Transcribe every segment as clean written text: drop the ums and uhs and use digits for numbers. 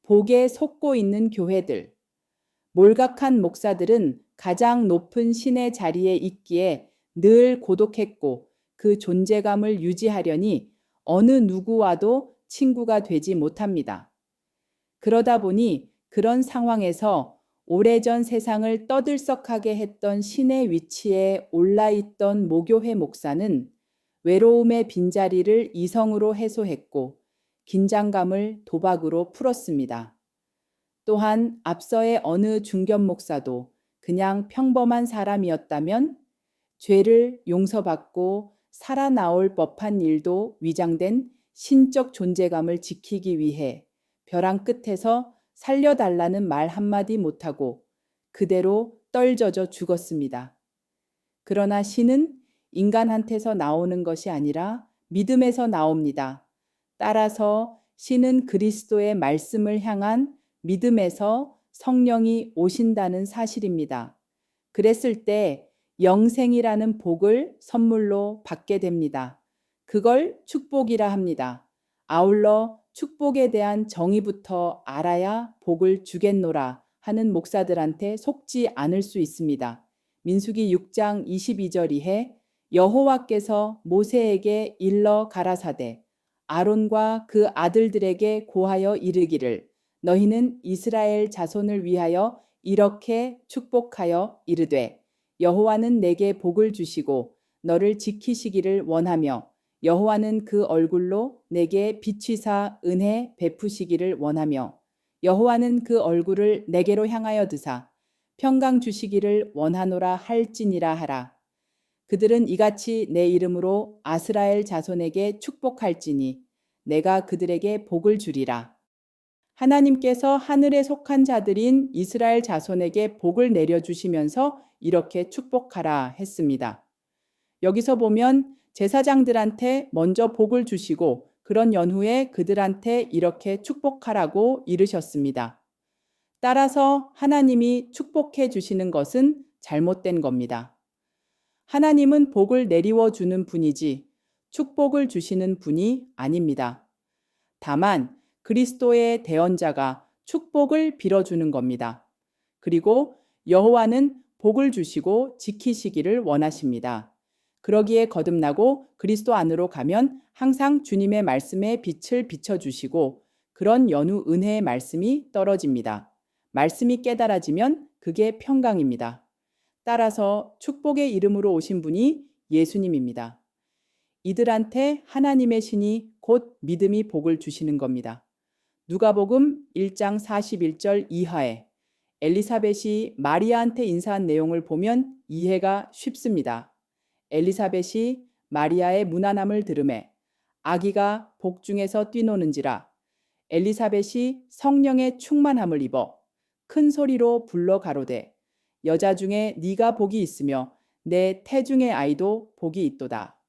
복에 속고 있는 교회들. 몰각한 목사들은 가장 높은 신의 자리에 있기에 늘 고독했고 그 존재감을 유지하려니 어느 누구와도 친구가 되지 못합니다. 그러다 보니 그런 상황에서 오래전 세상을 떠들썩하게 했던 신의 위치에 올라있던 모교회 목사는 외로움의 빈자리를 이성으로 해소했고 긴장감을 도박으로 풀었습니다. 또한 앞서의 어느 중견 목사도 그냥 평범한 사람이었다면 죄를 용서받고 살아나올 법한 일도 위장된 신적 존재감을 지키기 위해 벼랑 끝에서 살려달라는 말 한마디 못하고 그대로 떨져져 죽었습니다. 그러나 신은 인간한테서 나오는 것이 아니라 믿음에서 나옵니다. 따라서 신은 그리스도의 말씀을 향한 믿음에서 성령이 오신다는 사실입니다. 그랬을 때 영생이라는 복을 선물로 받게 됩니다. 그걸 축복이라 합니다. 아울러 축복에 대한 정의부터 알아야 복을 주겠노라 하는 목사들한테 속지 않을 수 있습니다. 민수기 6장 22절 이해 여호와께서 모세에게 일러 가라사대 아론과 그 아들들에게 고하여 이르기를 너희는 이스라엘 자손을 위하여 이렇게 축복하여 이르되 여호와는 내게 복을 주시고 너를 지키시기를 원하며 여호와는 그 얼굴로 내게 비치사 은혜 베푸시기를 원하며 여호와는 그 얼굴을 내게로 향하여 드사 평강 주시기를 원하노라 할지니라 하라. 그들은 이같이 내 이름으로 아스라엘 자손에게 축복할지니 내가 그들에게 복을 주리라. 하나님께서 하늘에 속한 자들인 이스라엘 자손에게 복을 내려주시면서 이렇게 축복하라 했습니다. 여기서 보면 제사장들한테 먼저 복을 주시고 그런 연후에 그들한테 이렇게 축복하라고 이르셨습니다. 따라서 하나님이 축복해 주시는 것은 잘못된 겁니다. 하나님은 복을 내리워 주는 분이지 축복을 주시는 분이 아닙니다. 다만 그리스도의 대언자가 축복을 빌어주는 겁니다. 그리고 여호와는 복을 주시고 지키시기를 원하십니다. 그러기에 거듭나고 그리스도 안으로 가면 항상 주님의 말씀에 빛을 비춰주시고 그런 연후 은혜의 말씀이 떨어집니다. 말씀이 깨달아지면 그게 평강입니다. 따라서 축복의 이름으로 오신 분이 예수님입니다. 이들한테 하나님의 신이 곧 믿음이 복을 주시는 겁니다. 누가복음 1장 41절 이하에 엘리사벳이 마리아한테 인사한 내용을 보면 이해가 쉽습니다. 엘리사벳이 마리아의 무난함을 들으매 아기가 복중에서 뛰노는지라 엘리사벳이 성령의 충만함을 입어 큰 소리로 불러 가로되 여자 중에 네가 복이 있으며 내 태중의 아이도 복이 있도다.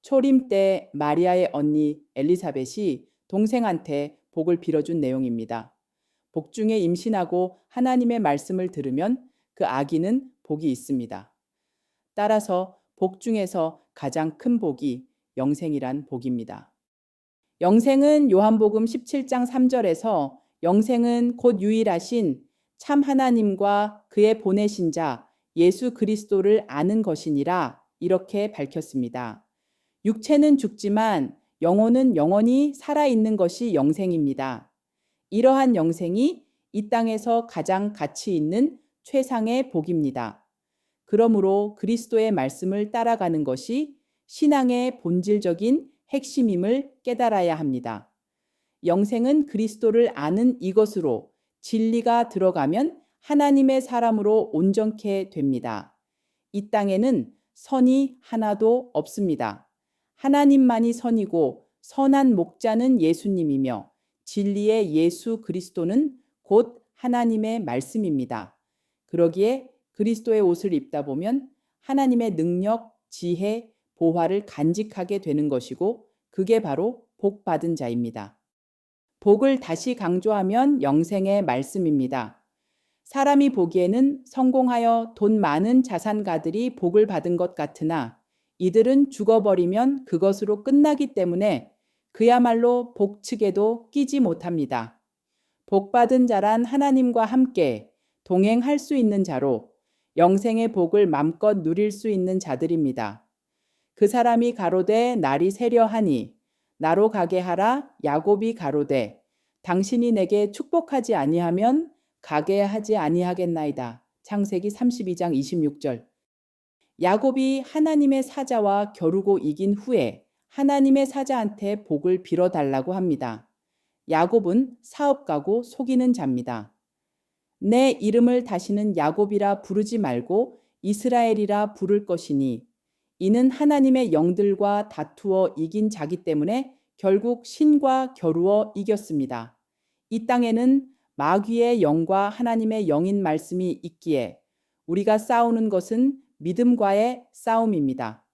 초림 때 마리아의 언니 엘리사벳이 동생한테 복을 빌어준 내용입니다. 복중에 임신하고 하나님의 말씀을 들으면 그 아기는 복이 있습니다. 따라서 복 중에서 가장 큰 복이 영생이란 복입니다. 영생은 요한복음 17장 3절에서 영생은 곧 유일하신 참 하나님과 그의 보내신 자 예수 그리스도를 아는 것이니라 이렇게 밝혔습니다. 육체는 죽지만 영혼은 영원히 살아있는 것이 영생입니다. 이러한 영생이 이 땅에서 가장 가치 있는 최상의 복입니다. 그러므로 그리스도의 말씀을 따라가는 것이 신앙의 본질적인 핵심임을 깨달아야 합니다. 영생은 그리스도를 아는 이것으로 진리가 들어가면 하나님의 사람으로 온전케 됩니다. 이 땅에는 선이 하나도 없습니다. 하나님만이 선이고 선한 목자는 예수님이며 진리의 예수 그리스도는 곧 하나님의 말씀입니다. 그러기에 그리스도의 옷을 입다 보면 하나님의 능력, 지혜, 보화를 간직하게 되는 것이고 그게 바로 복 받은 자입니다. 복을 다시 강조하면 영생의 말씀입니다. 사람이 보기에는 성공하여 돈 많은 자산가들이 복을 받은 것 같으나 이들은 죽어버리면 그것으로 끝나기 때문에 그야말로 복측에도 끼지 못합니다. 복받은 자란 하나님과 함께 동행할 수 있는 자로 영생의 복을 맘껏 누릴 수 있는 자들입니다. 그 사람이 가로되 날이 새려 하니 나로 가게 하라. 야곱이 가로되 당신이 내게 축복하지 아니하면 가게 하지 아니하겠나이다. 창세기 32장 26절. 야곱이 하나님의 사자와 겨루고 이긴 후에 하나님의 사자한테 복을 빌어달라고 합니다. 야곱은 사업가고 속이는 자입니다. 내 이름을 다시는 야곱이라 부르지 말고 이스라엘이라 부를 것이니 이는 하나님의 영들과 다투어 이긴 자기 때문에 결국 신과 겨루어 이겼습니다. 이 땅에는 마귀의 영과 하나님의 영인 말씀이 있기에 우리가 싸우는 것은 믿음과의 싸움입니다.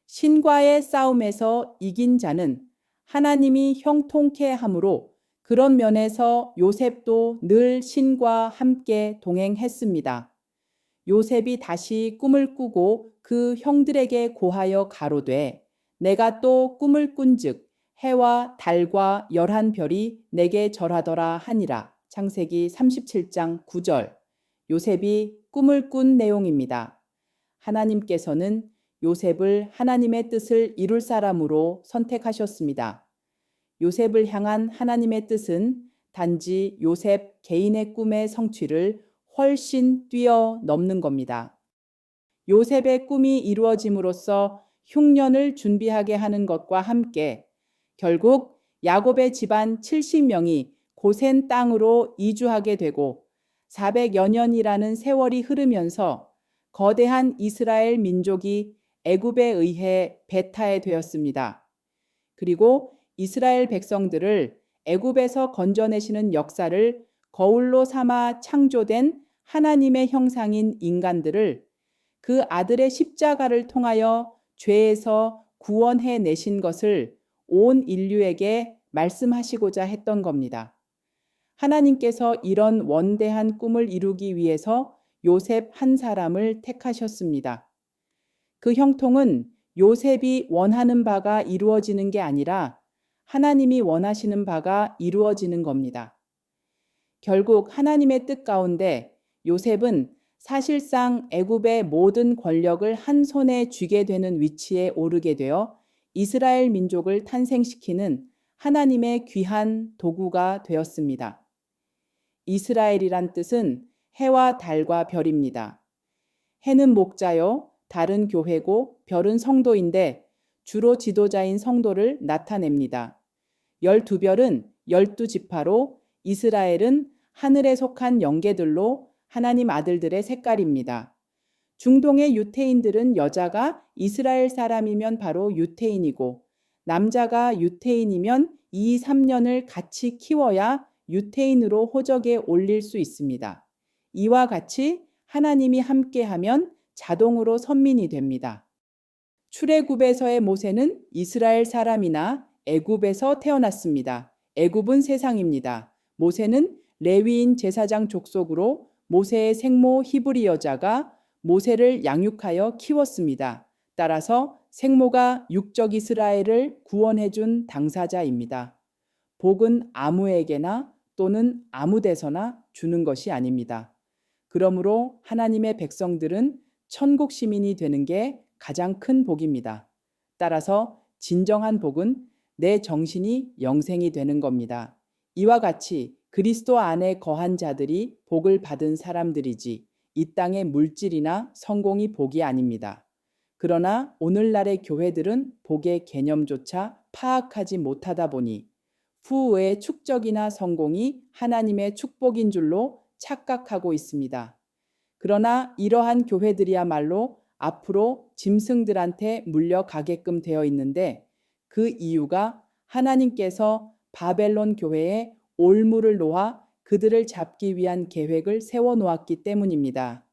신과의 싸움에서 이긴 자는 하나님이 형통케 하므로 그런 면에서 요셉도 늘 신과 함께 동행했습니다. 요셉이 다시 꿈을 꾸고 그 형들에게 고하여 가로되 내가 또 꿈을 꾼즉 해와 달과 11별이 내게 절하더라 하니라. 창세기 37장 9절. 요셉이 꿈을 꾼 내용입니다. 하나님께서는 요셉을 하나님의 뜻을 이룰 사람으로 선택하셨습니다. 요셉을 향한 하나님의 뜻은 단지 요셉 개인의 꿈의 성취를 훨씬 뛰어넘는 겁니다. 요셉의 꿈이 이루어짐으로써 흉년을 준비하게 하는 것과 함께 결국 야곱의 집안 70명이 고센 땅으로 이주하게 되고 400여 년이라는 세월이 흐르면서 거대한 이스라엘 민족이 애굽에 의해 배타해 되었습니다. 그리고 이스라엘 백성들을 애굽에서 건져내시는 역사를 거울로 삼아 창조된 하나님의 형상인 인간들을 그 아들의 십자가를 통하여 죄에서 구원해 내신 것을 온 인류에게 말씀하시고자 했던 겁니다. 하나님께서 이런 원대한 꿈을 이루기 위해서 요셉 한 사람을 택하셨습니다. 그 형통은 요셉이 원하는 바가 이루어지는 게 아니라 하나님이 원하시는 바가 이루어지는 겁니다. 결국 하나님의 뜻 가운데 요셉은 사실상 애굽의 모든 권력을 한 손에 쥐게 되는 위치에 오르게 되어 이스라엘 민족을 탄생시키는 하나님의 귀한 도구가 되었습니다. 이스라엘이란 뜻은 해와 달과 별입니다. 해는 목자요, 달은 교회고 별은 성도인데 주로 지도자인 성도를 나타냅니다. 12별은 12지파로 이스라엘은 하늘에 속한 영계들로 하나님 아들들의 색깔입니다. 중동의 유태인들은 여자가 이스라엘 사람이면 바로 유태인이고 남자가 유태인이면 2, 3년을 같이 키워야 유태인으로 호적에 올릴 수 있습니다. 이와 같이 하나님이 함께하면 자동으로 선민이 됩니다. 출애굽에서의 모세는 이스라엘 사람이나 애굽에서 태어났습니다. 애굽은 세상입니다. 모세는 레위인 제사장 족속으로 모세의 생모 히브리 여자가 모세를 양육하여 키웠습니다. 따라서 생모가 육적 이스라엘을 구원해준 당사자입니다. 복은 아무에게나 또는 아무 데서나 주는 것이 아닙니다. 그러므로 하나님의 백성들은 천국 시민이 되는 게 가장 큰 복입니다. 따라서 진정한 복은 내 정신이 영생이 되는 겁니다. 이와 같이 그리스도 안에 거한 자들이 복을 받은 사람들이지 이 땅의 물질이나 성공이 복이 아닙니다. 그러나 오늘날의 교회들은 복의 개념조차 파악하지 못하다 보니 후의 축적이나 성공이 하나님의 축복인 줄로 착각하고 있습니다. 그러나 이러한 교회들이야말로 앞으로 짐승들한테 물려가게끔 되어 있는데 그 이유가 하나님께서 바벨론 교회에 올무를 놓아 그들을 잡기 위한 계획을 세워놓았기 때문입니다.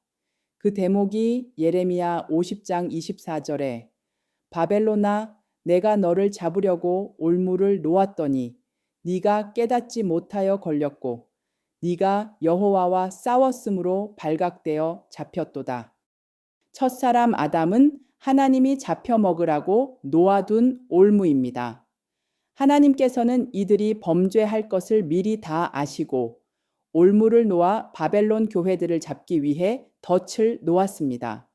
그 대목이 예레미야 50장 24절에 바벨론아 내가 너를 잡으려고 올무를 놓았더니 네가 깨닫지 못하여 걸렸고 네가 여호와와 싸웠으므로 발각되어 잡혔도다. 첫사람 아담은 하나님이 잡혀 먹으라고 놓아둔 올무입니다. 하나님께서는 이들이 범죄할 것을 미리 다 아시고 올무를 놓아 바벨론 교회들을 잡기 위해 덫을 놓았습니다.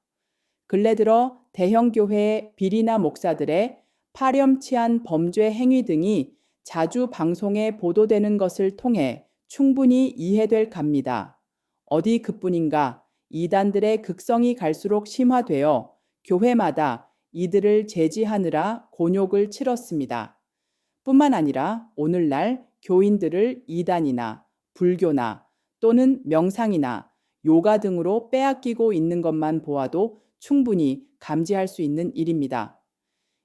근래 들어 대형 교회의 비리나 목사들의 파렴치한 범죄 행위 등이 자주 방송에 보도되는 것을 통해 충분히 이해될 갑니다. 어디 그뿐인가 이단들의 극성이 갈수록 심화되어 교회마다 이들을 제지하느라 곤욕을 치렀습니다. 뿐만 아니라 오늘날 교인들을 이단이나 불교나 또는 명상이나 요가 등으로 빼앗기고 있는 것만 보아도 충분히 감지할 수 있는 일입니다.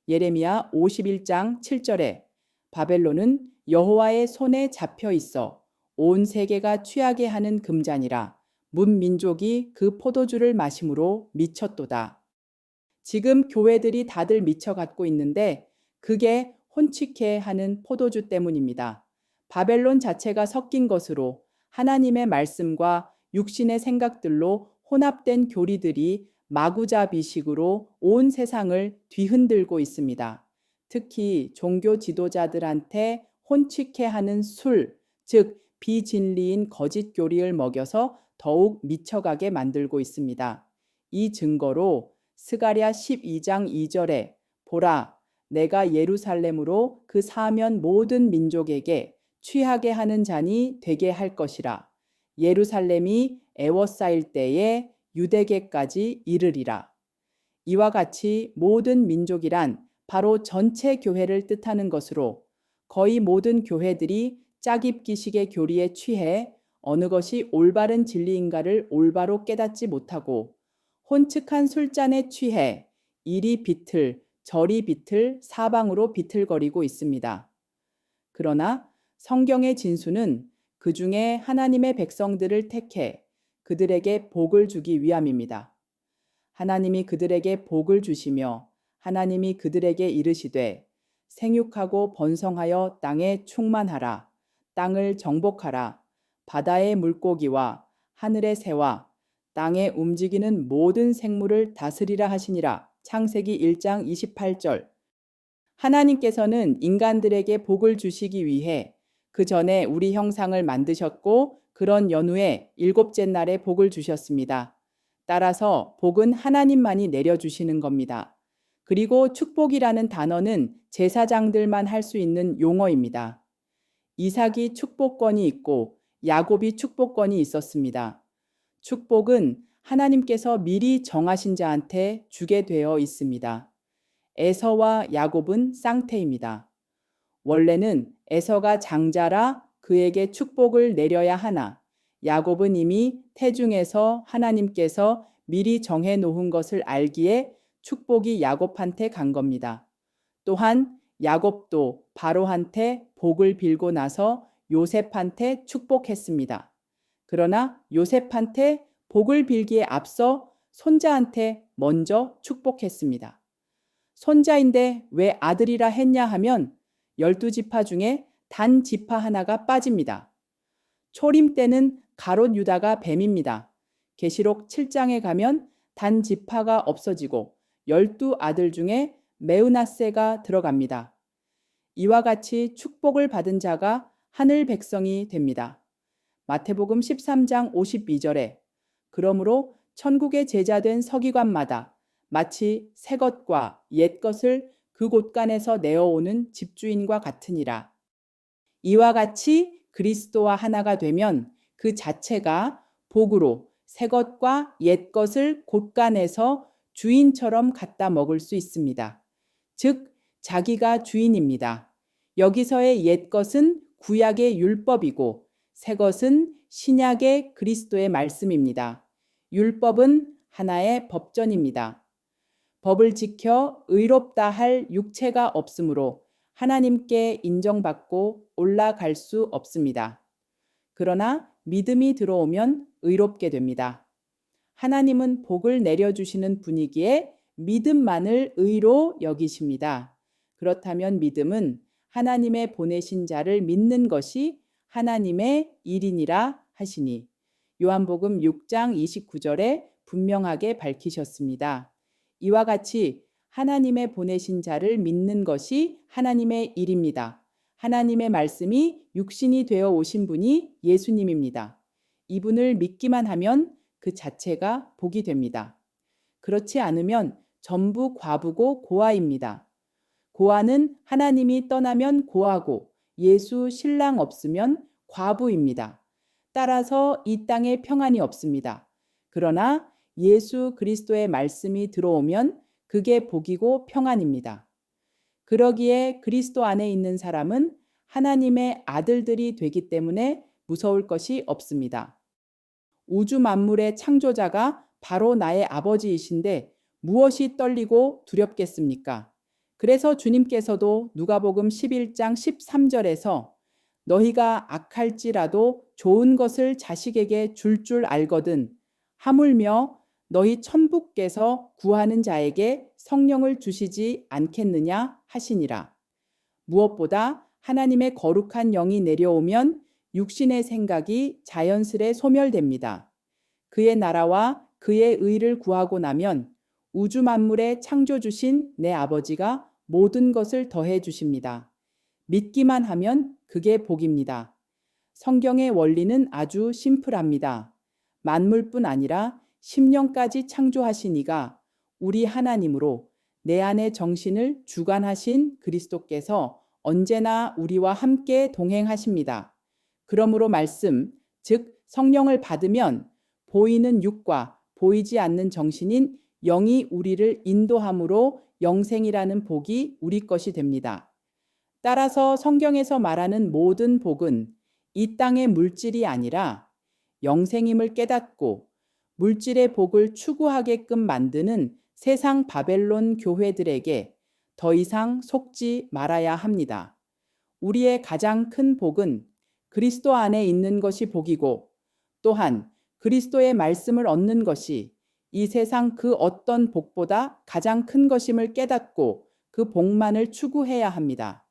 예레미야 51장 7절에 바벨론은 여호와의 손에 잡혀 있어 온 세계가 취하게 하는 금잔이라 문 민족이 그 포도주를 마심으로 미쳤도다. 지금 교회들이 다들 미쳐 갖고 있는데 그게 혼칙해 하는 포도주 때문입니다. 바벨론 자체가 섞인 것으로 하나님의 말씀과 육신의 생각들로 혼합된 교리들이 마구잡이식으로 온 세상을 뒤흔들고 있습니다. 특히 종교 지도자들한테 혼칙해 하는 술, 즉 비진리인 거짓 교리를 먹여서 더욱 미쳐가게 만들고 있습니다. 이 증거로 스가랴 12장 2절에 보라, 내가 예루살렘으로 그 사면 모든 민족에게 취하게 하는 잔이 되게 할 것이라. 예루살렘이 애워싸일 때에 유대계까지 이르리라. 이와 같이 모든 민족이란 바로 전체 교회를 뜻하는 것으로 거의 모든 교회들이 짜깁기식의 교리에 취해 어느 것이 올바른 진리인가를 올바로 깨닫지 못하고 혼측한 술잔에 취해 이리 비틀 저리 비틀 사방으로 비틀거리고 있습니다. 그러나 성경의 진수는 그 중에 하나님의 백성들을 택해 그들에게 복을 주기 위함입니다. 하나님이 그들에게 복을 주시며 하나님이 그들에게 이르시되 생육하고 번성하여 땅에 충만하라. 땅을 정복하라. 바다의 물고기와 하늘의 새와 땅에 움직이는 모든 생물을 다스리라 하시니라. 창세기 1장 28절. 하나님께서는 인간들에게 복을 주시기 위해 그 전에 우리 형상을 만드셨고 그런 연후에 일곱째 날에 복을 주셨습니다. 따라서 복은 하나님만이 내려주시는 겁니다. 그리고 축복이라는 단어는 제사장들만 할 수 있는 용어입니다. 이삭이 축복권이 있고 야곱이 축복권이 있었습니다. 축복은 하나님께서 미리 정하신 자한테 주게 되어 있습니다. 에서와 야곱은 쌍태입니다. 원래는 에서가 장자라 그에게 축복을 내려야 하나 야곱은 이미 태중에서 하나님께서 미리 정해 놓은 것을 알기에 축복이 야곱한테 간 겁니다. 또한 야곱도 바로한테 복을 빌고 나서 요셉한테 축복했습니다. 그러나 요셉한테 복을 빌기에 앞서 손자한테 먼저 축복했습니다. 손자인데 왜 아들이라 했냐 하면 12지파 중에 단 지파 하나가 빠집니다. 초림 때는 가롯 유다가 뱀입니다. 계시록 7장에 가면 단 지파가 없어지고 12아들 중에 메우나세가 들어갑니다. 이와 같이 축복을 받은 자가 하늘 백성이 됩니다. 마태복음 13장 52절에 그러므로 천국의 제자된 서기관마다 마치 새 것과 옛 것을 그 곳간에서 내어오는 집주인과 같으니라. 이와 같이 그리스도와 하나가 되면 그 자체가 복으로 새 것과 옛 것을 곳간에서 주인처럼 갖다 먹을 수 있습니다. 즉 자기가 주인입니다. 여기서의 옛 것은 구약의 율법이고 새 것은 신약의 그리스도의 말씀입니다. 율법은 하나의 법전입니다. 법을 지켜 의롭다 할 육체가 없으므로 하나님께 인정받고 올라갈 수 없습니다. 그러나 믿음이 들어오면 의롭게 됩니다. 하나님은 복을 내려주시는 분이기에 믿음만을 의로 여기십니다. 그렇다면 믿음은 하나님의 보내신 자를 믿는 것이 하나님의 일이니라 하시니 요한복음 6장 29절에 분명하게 밝히셨습니다. 이와 같이 하나님의 보내신 자를 믿는 것이 하나님의 일입니다. 하나님의 말씀이 육신이 되어 오신 분이 예수님입니다. 이분을 믿기만 하면 그 자체가 복이 됩니다. 그렇지 않으면 전부 과부고 고아입니다. 고아는 하나님이 떠나면 고아고 예수 신랑 없으면 과부입니다. 따라서 이 땅에 평안이 없습니다. 그러나 예수 그리스도의 말씀이 들어오면 그게 복이고 평안입니다. 그러기에 그리스도 안에 있는 사람은 하나님의 아들들이 되기 때문에 무서울 것이 없습니다. 우주 만물의 창조자가 바로 나의 아버지이신데 무엇이 떨리고 두렵겠습니까? 그래서 주님께서도 누가복음 11장 13절에서 너희가 악할지라도 좋은 것을 자식에게 줄 알거든 하물며 너희 천부께서 구하는 자에게 성령을 주시지 않겠느냐 하시니라. 무엇보다 하나님의 거룩한 영이 내려오면 육신의 생각이 자연스레 소멸됩니다. 그의 나라와 그의 의를 구하고 나면 우주 만물의 창조 주신 내 아버지가 모든 것을 더해 주십니다. 믿기만 하면 그게 복입니다. 성경의 원리는 아주 심플합니다. 만물뿐 아니라 심령까지 창조하신 이가 우리 하나님으로 내 안의 정신을 주관하신 그리스도께서 언제나 우리와 함께 동행하십니다. 그러므로 말씀, 즉 성령을 받으면 보이는 육과 보이지 않는 정신인 영이 우리를 인도함으로 영생이라는 복이 우리 것이 됩니다. 따라서 성경에서 말하는 모든 복은 이 땅의 물질이 아니라 영생임을 깨닫고 물질의 복을 추구하게끔 만드는 세상 바벨론 교회들에게 더 이상 속지 말아야 합니다. 우리의 가장 큰 복은 그리스도 안에 있는 것이 복이고 또한 그리스도의 말씀을 얻는 것이 이 세상 그 어떤 복보다 가장 큰 것임을 깨닫고 그 복만을 추구해야 합니다.